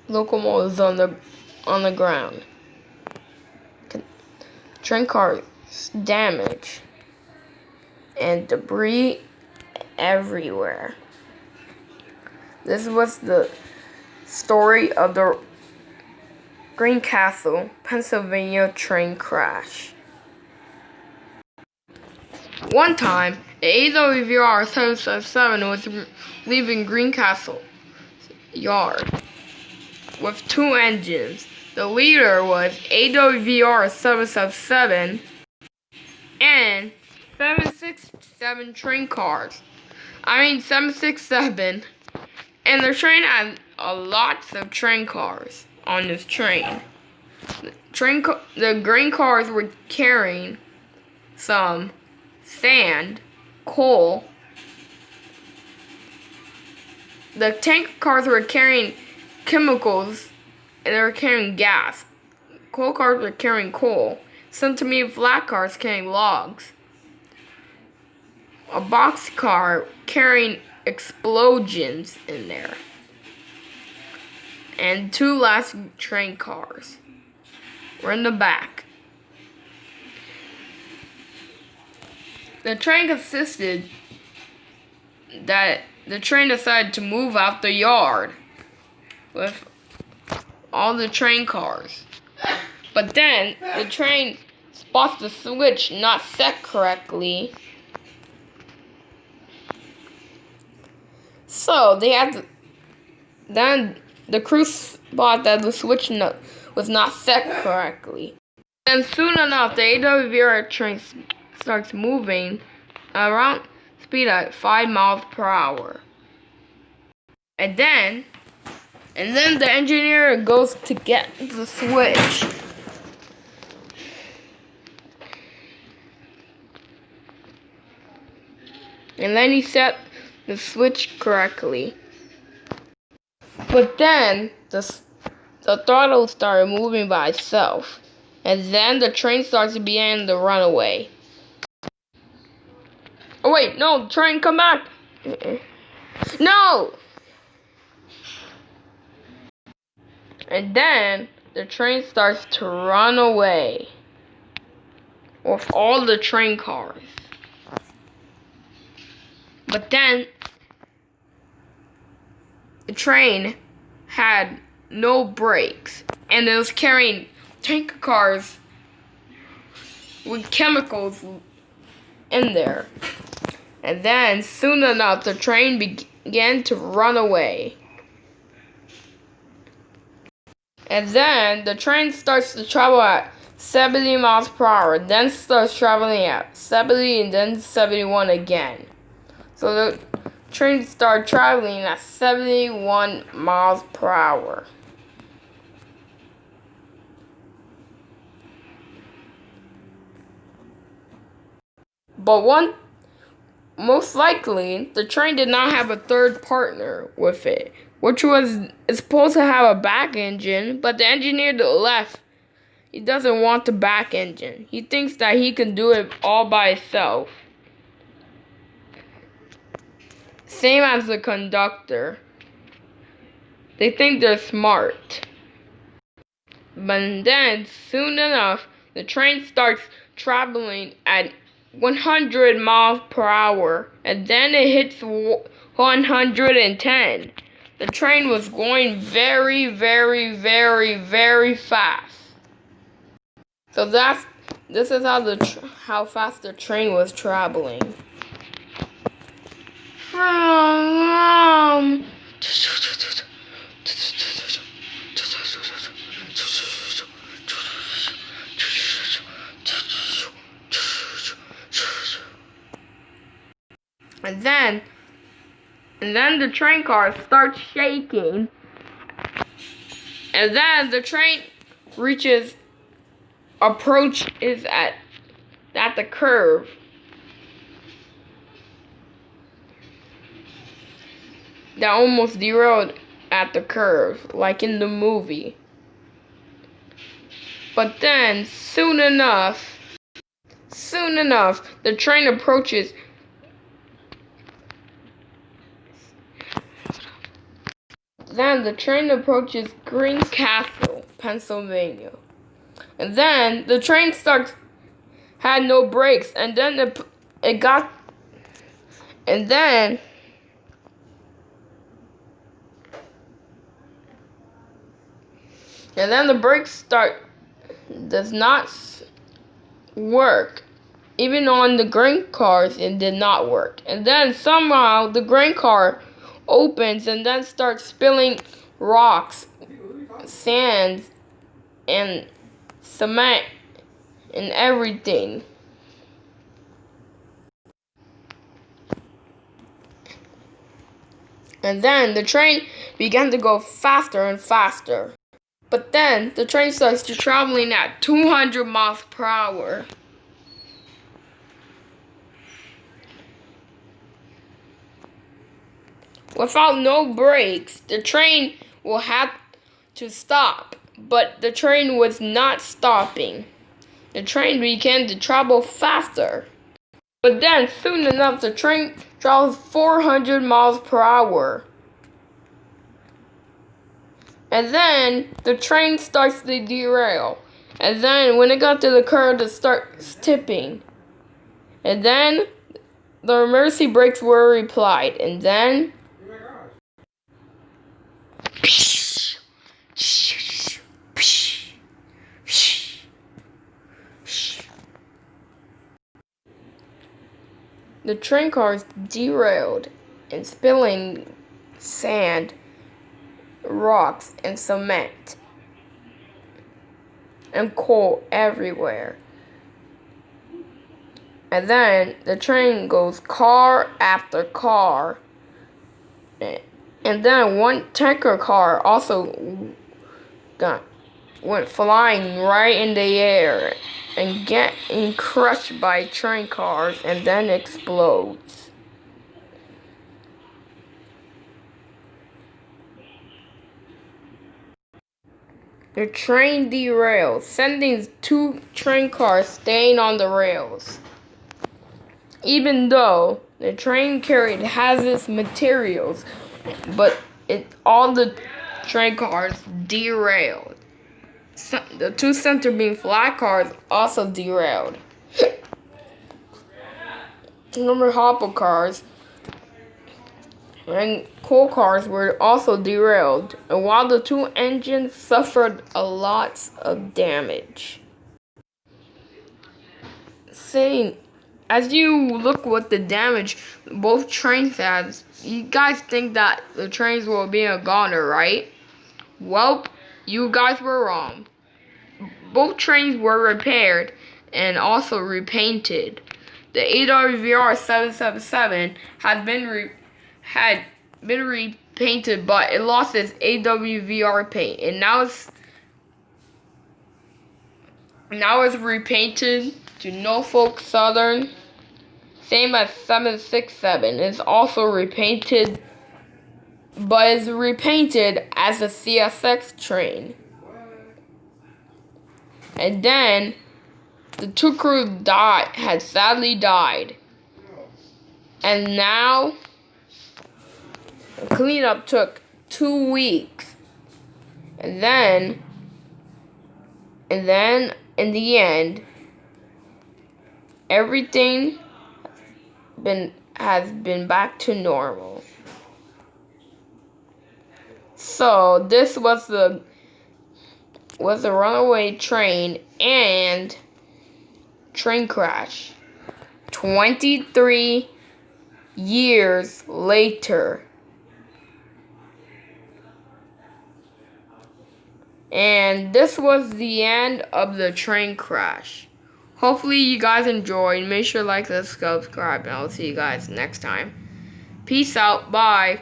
locomotives on the ground. Train cars damage and debris everywhere. This was the story of the Greencastle, Pennsylvania train crash. One time, the AWVR 777 was leaving Greencastle yard with two engines. The leader was AWVR 777 and 767 train cars. 767. And the train had lots of train cars on this train. The grain cars were carrying some sand, coal. The tank cars were carrying chemicals, and they were carrying gas. Coal cars were carrying coal. Some-to-me flat cars carrying logs. A box car carrying explosions in there. And two last train cars were in the back. The train consisted that the train decided to move out the yard with all the train cars. But then the train spots the switch not set correctly. So they had to, then the crew spot that the switch was not set correctly. And soon enough, the AWVR train starts moving around speed at 5 miles per hour. And then the engineer goes to get the switch. And then he set the switch correctly. But then the throttle started moving by itself. And then the train starts to begin the runaway. Oh wait, no, train, come back! No! And then the train starts to run away with all the train cars. But then the train had no brakes, and it was carrying tank cars with chemicals in there. And then soon enough, the train began to run away. And then the train starts to travel at 70 miles per hour, then starts traveling at 70 and then 71 again. So the train started traveling at 71 miles per hour. But most likely, the train did not have a third partner with it, which was supposed to have a back engine, but the engineer to the left, he doesn't want the back engine. He thinks that he can do it all by himself. Same as the conductor. They think they're smart. But then, soon enough, the train starts traveling at 100 miles per hour, and then it hits 110. The train was going very, very, very, very fast. So this is how fast the train was traveling. And then the train car starts shaking. And then the train approaches at the curve. That almost derailed at the curve, like in the movie. But then, soon enough, the train approaches. Then the train approaches Greencastle, Pennsylvania. And then the train had no brakes, and then it got, and then the brakes does not work. Even on the grain cars, it did not work. And then somehow the grain car opens and then starts spilling rocks, sand, and cement, and everything. And then the train began to go faster and faster. But then the train starts traveling at 200 miles per hour. Without no brakes, the train will have to stop. But the train was not stopping. The train began to travel faster. But then, soon enough, the train travels 400 miles per hour. And then, the train starts to derail. And then, when it got to the curve, it starts tipping. And then, the emergency brakes were applied. And then, the train cars derailed and spilling sand, rocks, and cement and coal everywhere. And then the train goes car after car. And then one tanker car also went flying right in the air and getting crushed by train cars and then explodes. The train derailed, sending 2 train cars staying on the rails. Even though the train carried hazardous materials, but all the train cars derailed. The 2 center beam flat cars also derailed. Number hopper cars and coal cars were also derailed, and while the 2 engines suffered a lot of damage. As you look what the damage both trains had, you guys think that the trains will be a goner, right? Well, you guys were wrong. Both trains were repaired and also repainted. The AWVR 777 had been repainted, but it lost its AWVR paint, and now it's repainted to Norfolk Southern. Same as 767 is also repainted, but is repainted as a CSX train. And then the 2 crew had sadly died. And now cleanup took 2 weeks. And then in the end, everything has been back to normal. So this was a runaway train and train crash. 23 years later. And this was the end of the train crash. Hopefully you guys enjoyed. Make sure to like and subscribe, and I'll see you guys next time. Peace out. Bye.